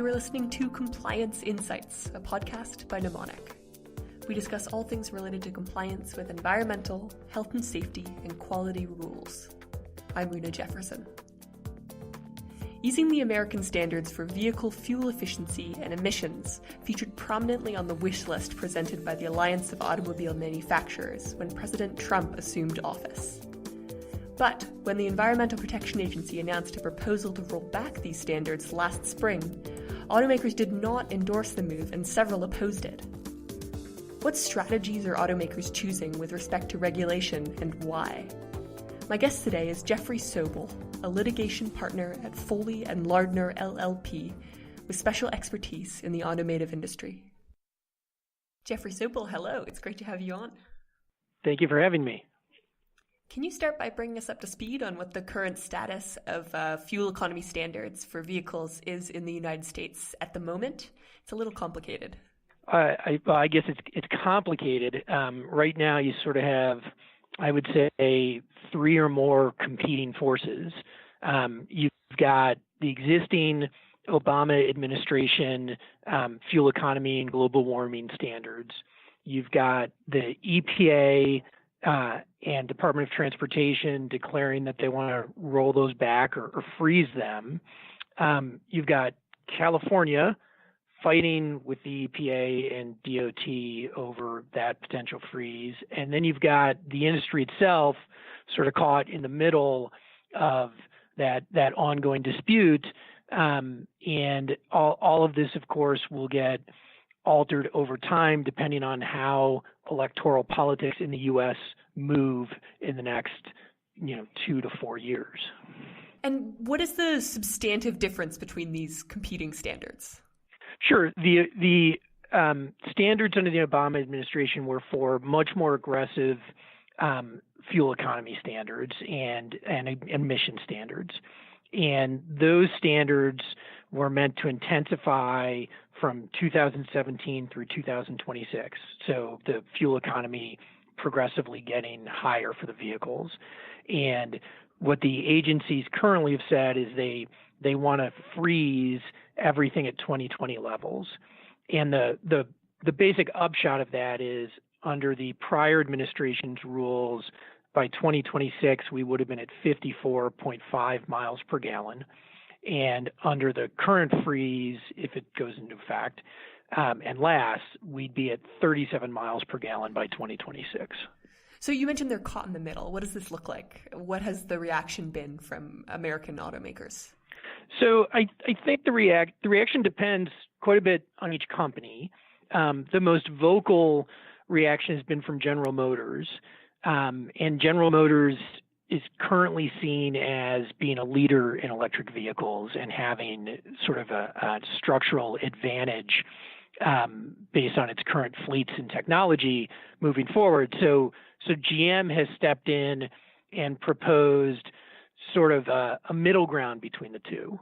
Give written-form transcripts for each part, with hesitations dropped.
You are listening to Compliance Insights, a podcast by Mnemonic. We discuss all things related to compliance with environmental, health and safety, and quality rules. I'm Rena Jefferson. Easing the American standards for vehicle fuel efficiency and emissions featured prominently on the wish list presented by the Alliance of Automobile Manufacturers when President Trump assumed office. But when the Environmental Protection Agency announced a proposal to roll back these standards last spring, automakers did not endorse the move and several opposed it. What strategies are automakers choosing with respect to regulation and why? My guest today is Jeffrey Sobel, a litigation partner at Foley and Lardner LLP with special expertise in the automotive industry. Jeffrey Sobel, hello. It's great to have you on. Thank you for having me. Can you start by bringing us up to speed on what the current status of fuel economy standards for vehicles is in the United States at the moment? It's a little complicated. I guess it's complicated. Right now, you sort of have, I would say, three or more competing forces. You've got the existing Obama administration fuel economy and global warming standards. You've got the EPA and Department of Transportation declaring that they want to roll those back or freeze them. You've got California fighting with the EPA and DOT over that potential freeze. And then you've got the industry itself sort of caught in the middle of that ongoing dispute. And all of this, of course, will get altered over time depending on how electoral politics in the U.S. move in the next 2 to 4 years. And what is the substantive difference between these competing standards? Sure. The standards under the Obama administration were for much more aggressive fuel economy standards and emission standards. And those standards were meant to intensify from 2017 through 2026. So the fuel economy progressively getting higher for the vehicles. And what the agencies currently have said is they want to freeze everything at 2020 levels. And the basic upshot of that is under the prior administration's rules, by 2026, we would have been at 54.5 miles per gallon. And under the current freeze, if it goes into effect and lasts, we'd be at 37 miles per gallon by 2026. So you mentioned they're caught in the middle. What does this look like? What has the reaction been from American automakers? So I think the reaction depends quite a bit on each company. The most vocal reaction has been from General Motors. And General Motors is currently seen as being a leader in electric vehicles and having sort of a structural advantage based on its current fleets and technology moving forward. So GM has stepped in and proposed sort of a middle ground between the two,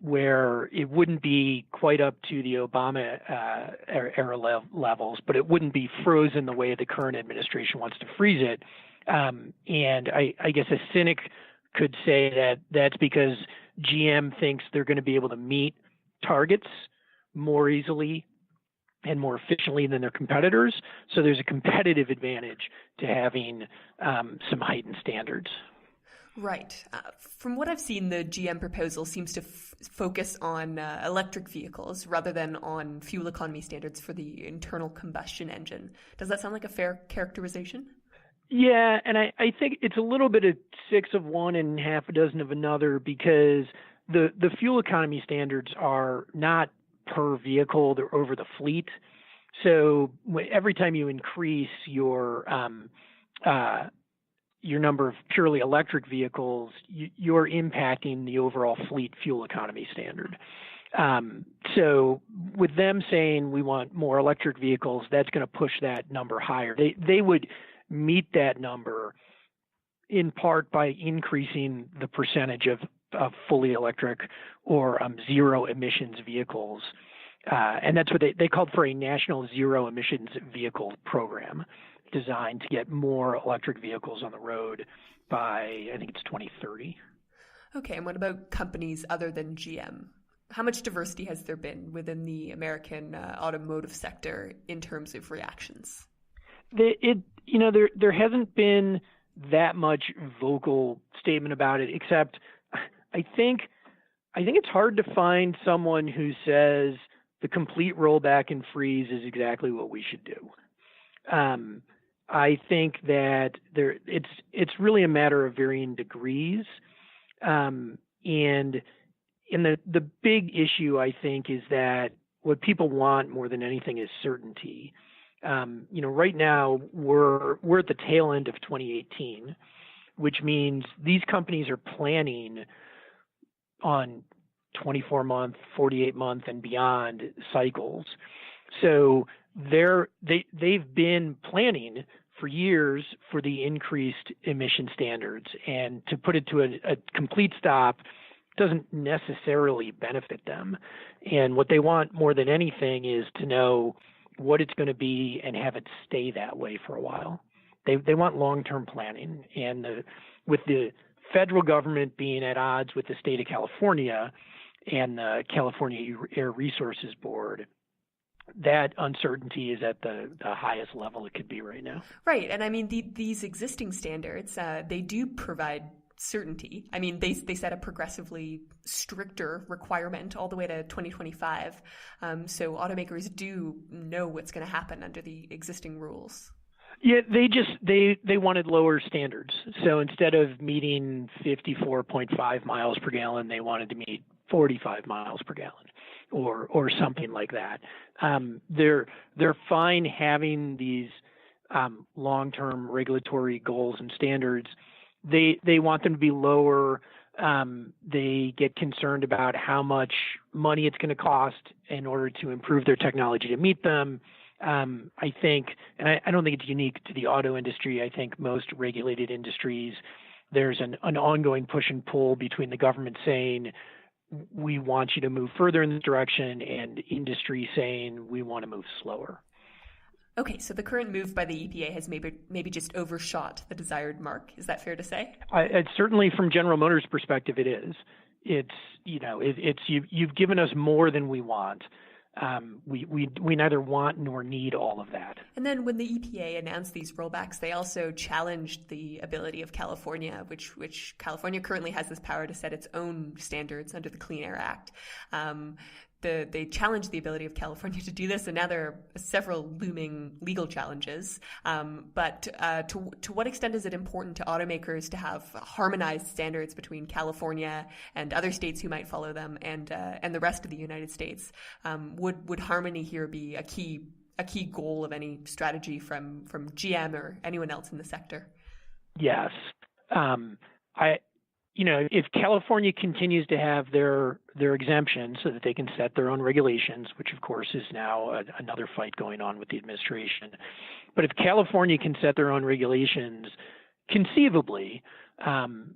where it wouldn't be quite up to the Obama era levels, but it wouldn't be frozen the way the current administration wants to freeze it. And I guess a cynic could say that that's because GM thinks they're going to be able to meet targets more easily and more efficiently than their competitors. So there's a competitive advantage to having some heightened standards. Right. From what I've seen, the GM proposal seems to focus on electric vehicles rather than on fuel economy standards for the internal combustion engine. Does that sound like a fair characterization? Yeah, and I think it's a little bit of 6 of one and half a dozen of another because the fuel economy standards are not per vehicle, they're over the fleet. So every time you increase your number of purely electric vehicles, you're impacting the overall fleet fuel economy standard. So with them saying we want more electric vehicles, that's going to push that number higher. They would meet that number in part by increasing the percentage of fully electric or zero emissions vehicles. And that's what they called for, a national zero emissions vehicle program designed to get more electric vehicles on the road by, I think it's 2030. Okay, and what about companies other than GM? How much diversity has there been within the American automotive sector in terms of reactions? There hasn't been that much vocal statement about it, except I think it's hard to find someone who says the complete rollback and freeze is exactly what we should do. I think that it's really a matter of varying degrees, and the big issue, I think, is that what people want more than anything is certainty. Right now we're at the tail end of 2018, which means these companies are planning on 24-month, 48-month, and beyond cycles. So they've been planning for years for the increased emission standards, and to put it to a complete stop doesn't necessarily benefit them. And what they want more than anything is to know what it's going to be and have it stay that way for a while. They want long-term planning, and with the federal government being at odds with the state of California and the California Air Resources Board, that uncertainty is at the highest level it could be right now. Right. And I mean, these existing standards, they do provide certainty. I mean, they set a progressively stricter requirement all the way to 2025. So automakers do know what's going to happen under the existing rules. Yeah, they wanted lower standards. So instead of meeting 54.5 miles per gallon, they wanted to meet 45 miles per gallon, or something like that. They're fine having these long-term regulatory goals and standards. They want them to be lower. They get concerned about how much money it's going to cost in order to improve their technology to meet them. I think, and I don't think it's unique to the auto industry. I think most regulated industries, there's an ongoing push and pull between the government saying, we want you to move further in this direction, and industry saying, we want to move slower. Okay, so the current move by the EPA has maybe just overshot the desired mark. Is that fair to say? It's certainly, from General Motors' perspective, it is. You've given us more than we want. We neither want nor need all of that. And then when the EPA announced these rollbacks, they also challenged the ability of California, which California currently has this power to set its own standards under the Clean Air Act. They challenged the ability of California to do this, and now there are several looming legal challenges. But to what extent is it important to automakers to have harmonized standards between California and other states who might follow them, and the rest of the United States? Would harmony here be a key goal of any strategy from GM or anyone else in the sector? Yes. If California continues to have their exemptions so that they can set their own regulations, which of course is now another fight going on with the administration, but if California can set their own regulations, conceivably, I'm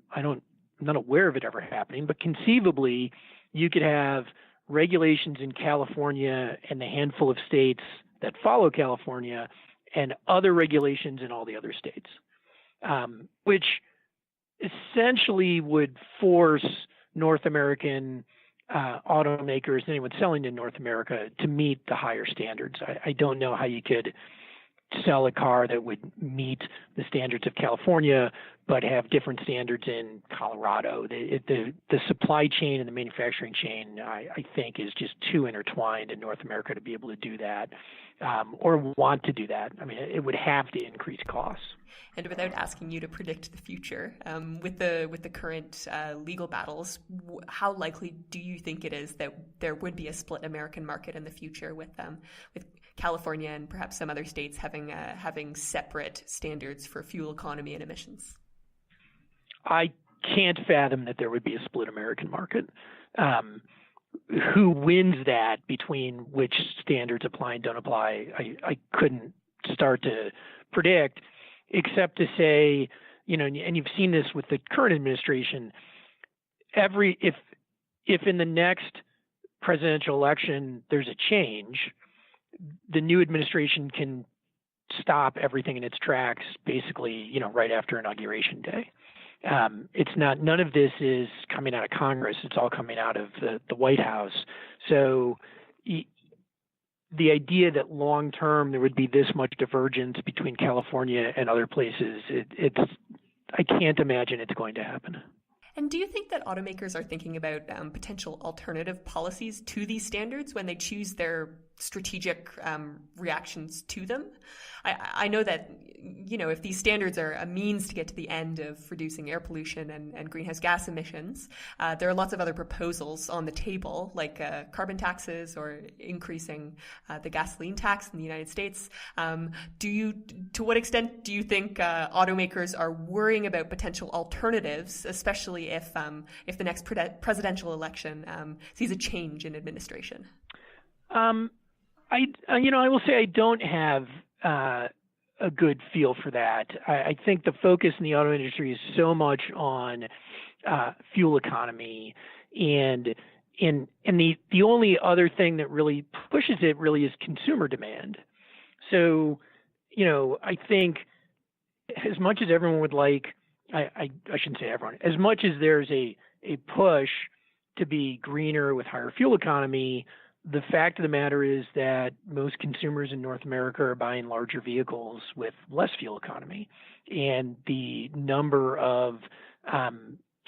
not aware of it ever happening, but conceivably, you could have regulations in California and the handful of states that follow California, and other regulations in all the other states, which essentially would force North American automakers, anyone selling in North America, to meet the higher standards. I don't know how you could sell a car that would meet the standards of California but have different standards in Colorado. The supply chain and the manufacturing chain, I think, is just too intertwined in North America to be able to do that, or want to do that. I mean, it would have to increase costs. And without asking you to predict the future, with the current legal battles, how likely do you think it is that there would be a split American market in the future with California and perhaps some other states having separate standards for fuel economy and emissions? I can't fathom that there would be a split American market. Who wins that between which standards apply and don't apply, I couldn't start to predict, except to say, and you've seen this with the current administration, if in the next presidential election there's a change, the new administration can stop everything in its tracks basically, right after Inauguration Day. It's not, none of this is coming out of Congress. It's all coming out of the White House. So the idea that long term there would be this much divergence between California and other places, I can't imagine it's going to happen. And do you think that automakers are thinking about potential alternative policies to these standards when they choose their strategic reactions to them? I know that, if these standards are a means to get to the end of reducing air pollution and greenhouse gas emissions, there are lots of other proposals on the table, like carbon taxes or increasing the gasoline tax in the United States. To what extent do you think automakers are worrying about potential alternatives, especially if the next presidential election sees a change in administration? I will say I don't have a good feel for that. I think the focus in the auto industry is so much on fuel economy, and the only other thing that really pushes it really is consumer demand. So, I think as much as everyone would like, I shouldn't say everyone, as much as there's a push to be greener with higher fuel economy, the fact of the matter is that most consumers in North America are buying larger vehicles with less fuel economy, and the number of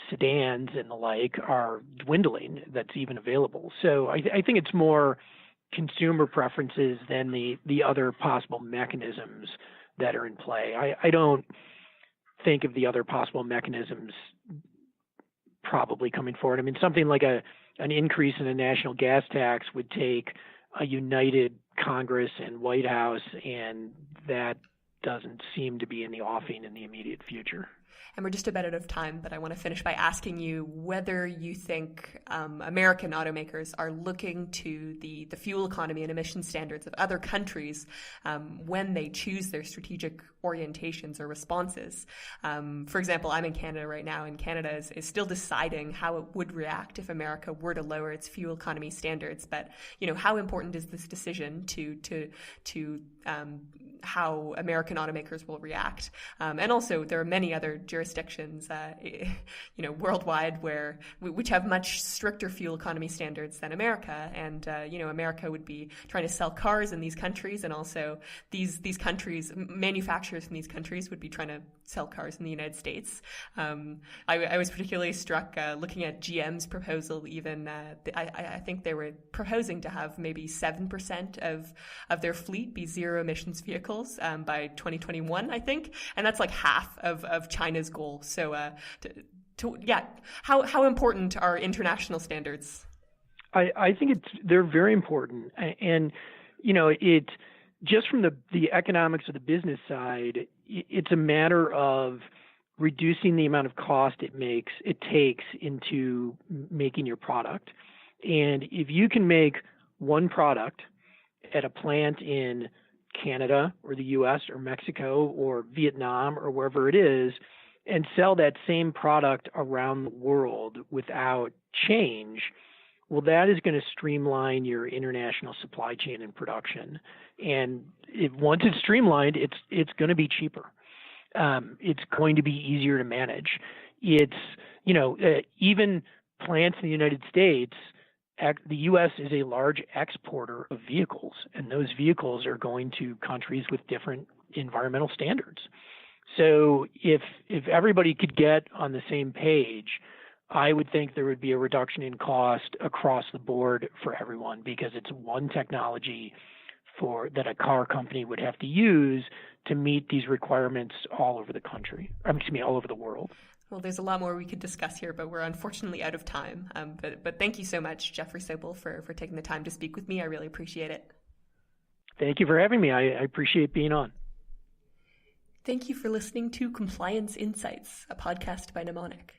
sedans and the like are dwindling that's even available. So I think it's more consumer preferences than the other possible mechanisms that are in play. I don't think of the other possible mechanisms probably coming forward. I mean, something like an increase in a national gas tax would take a united Congress and White House, and that doesn't seem to be in the offing in the immediate future. And we're just about out of time, but I want to finish by asking you whether you think American automakers are looking to the fuel economy and emission standards of other countries when they choose their strategic orientations or responses. For example, I'm in Canada right now, and Canada is still deciding how it would react if America were to lower its fuel economy standards. But how important is this decision to how American automakers will react? And also, there are many other jurisdictions, worldwide which have much stricter fuel economy standards than America. And America would be trying to sell cars in these countries, and also these countries, manufacturers in these countries, would be trying to sell cars in the United States. I was particularly struck looking at GM's proposal. Even I think they were proposing to have maybe 7% of their fleet be zero emissions vehicles by 2021, I think, and that's like half of China's goal. So, how important are international standards? I think they're very important, and it just from the economics of the business side, it's a matter of reducing the amount of cost it takes into making your product. And if you can make one product at a plant in Canada or the US or Mexico or Vietnam or wherever it is, and sell that same product around the world without change, well, that is going to streamline your international supply chain and production. And once it's streamlined, it's going to be cheaper. It's going to be easier to manage. It's, even plants in the United States, the U.S. is a large exporter of vehicles, and those vehicles are going to countries with different environmental standards. So if everybody could get on the same page, I would think there would be a reduction in cost across the board for everyone, because it's one technology that a car company would have to use to meet these requirements all over the country. All over the world. Well, there's a lot more we could discuss here, but we're unfortunately out of time. But thank you so much, Jeffrey Sopel, for taking the time to speak with me. I really appreciate it. Thank you for having me. I appreciate being on. Thank you for listening to Compliance Insights, a podcast by Mnemonic.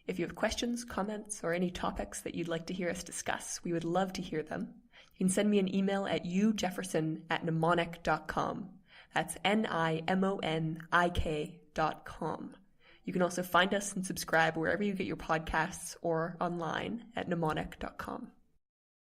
If you have questions, comments, or any topics that you'd like to hear us discuss, we would love to hear them. You can send me an email at ujefferson@mnemonic.com. That's NIMONIK.com. You can also find us and subscribe wherever you get your podcasts or online at mnemonic.com.